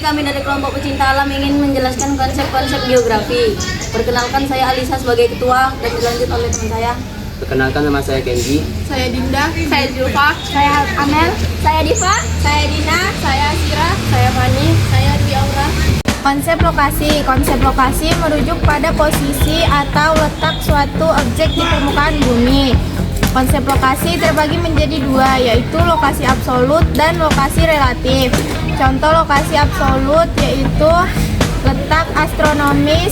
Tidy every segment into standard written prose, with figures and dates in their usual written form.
kami dari kelompok pecinta alam ingin menjelaskan konsep-konsep geografi. Perkenalkan, saya Alisa sebagai ketua dan dilanjut oleh teman saya. Perkenalkan, nama saya Kenji. Saya Dinda, saya Julfa, Saya Amel, saya Diva, saya Dina, saya Sira, saya Fani. saya Dwi Aura. Konsep lokasi merujuk pada posisi atau letak suatu objek di permukaan bumi. Konsep lokasi terbagi menjadi dua, yaitu lokasi absolut dan lokasi relatif. Contoh lokasi absolut yaitu letak astronomis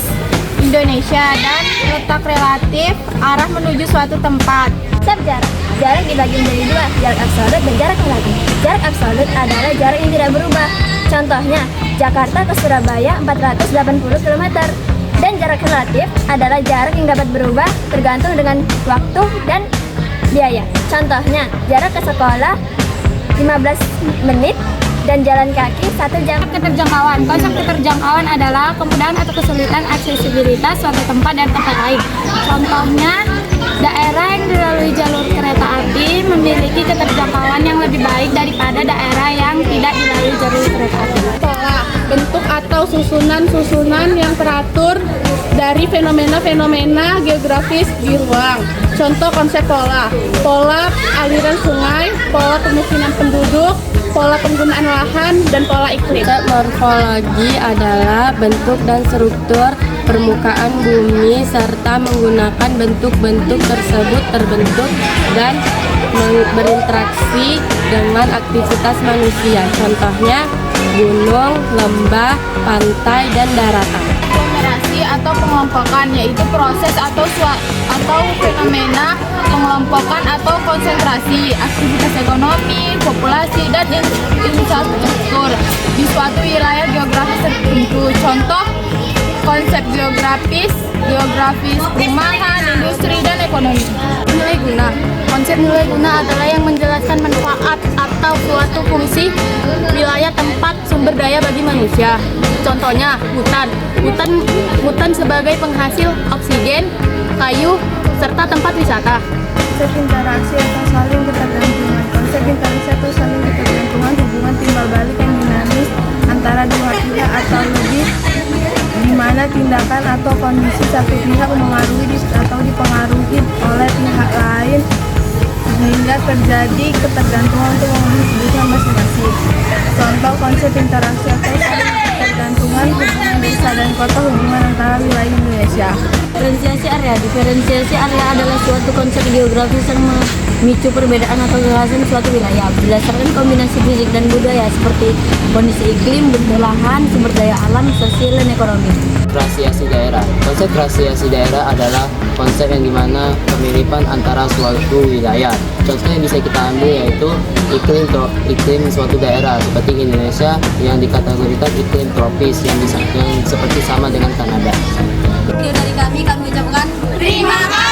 Indonesia, dan letak relatif arah menuju suatu tempat. Konsep jarak. Jarak dibagi menjadi dua, jarak absolut dan jarak relatif. Jarak absolut adalah jarak yang tidak berubah. Contohnya, Jakarta ke Surabaya 480 km. Dan jarak relatif adalah jarak yang dapat berubah tergantung dengan waktu dan biaya. Contohnya, jarak ke sekolah 15 menit dan jalan kaki 1 jam. Keterjangkauan. Konsep keterjangkauan adalah kemudahan atau kesulitan aksesibilitas suatu tempat dan tempat lain. Contohnya, daerah yang dilalui jalur kereta api memiliki keterjangkauan yang lebih baik daripada daerah yang tidak dilalui jalur kereta api. Pola, bentuk atau susunan yang teratur dari fenomena-fenomena geografis di ruang. Contoh konsep pola. Pola aliran sungai, pola pemukiman penduduk, pola penggunaan lahan, dan pola iklim. Morfologi adalah bentuk dan struktur permukaan bumi serta menggunakan bentuk-bentuk tersebut terbentuk dan berinteraksi dengan aktivitas manusia. Contohnya gunung, lembah, pantai, dan daratan. Aglomerasi atau pengelompokan yaitu proses atau fenomena pengelompokan atau konsentrasi aktivitas ekonomi, populasi, dan infrastruktur di suatu wilayah geografis tertentu. Contoh konsep geografis perumahan, industri, dan ekonomi. Nilai guna. Konsep nilai guna adalah yang menjelaskan manfaat atau suatu fungsi wilayah tempat sumber daya bagi manusia. Contohnya hutan sebagai penghasil oksigen, kayu, serta tempat wisata. Konsep interaksi atau saling ketergantungan. Konsep interaksi atau saling ketergantungan hubungan timbal balik yang dinamis antara dua pihak atau lebih, di mana tindakan atau kondisi satu pihak mempengaruhi atau dipengaruhi oleh pihak lain sehingga terjadi ketergantungan untuk memenuhi kebutuhan masing-masing. Contoh konsep interaksi atau saling ketergantungan hubungan desa dan kota, hubungan antara wilayah Indonesia. Diferensiasi area. Diferensiasi area adalah suatu konsep geografis yang memicu perbedaan atau kekhasan suatu wilayah berdasarkan kombinasi fisik dan budaya seperti kondisi iklim, bentuk lahan, sumber daya alam, sosial, dan ekonomi. Grasiasi daerah. Konsep grasiasi daerah adalah konsep yang dimana kemiripan antara suatu wilayah. Contoh yang bisa kita ambil yaitu iklim suatu daerah seperti Indonesia yang dikategorikan iklim tropis yang seperti sama dengan Kanada. Dari kami ucapkan terima kasih.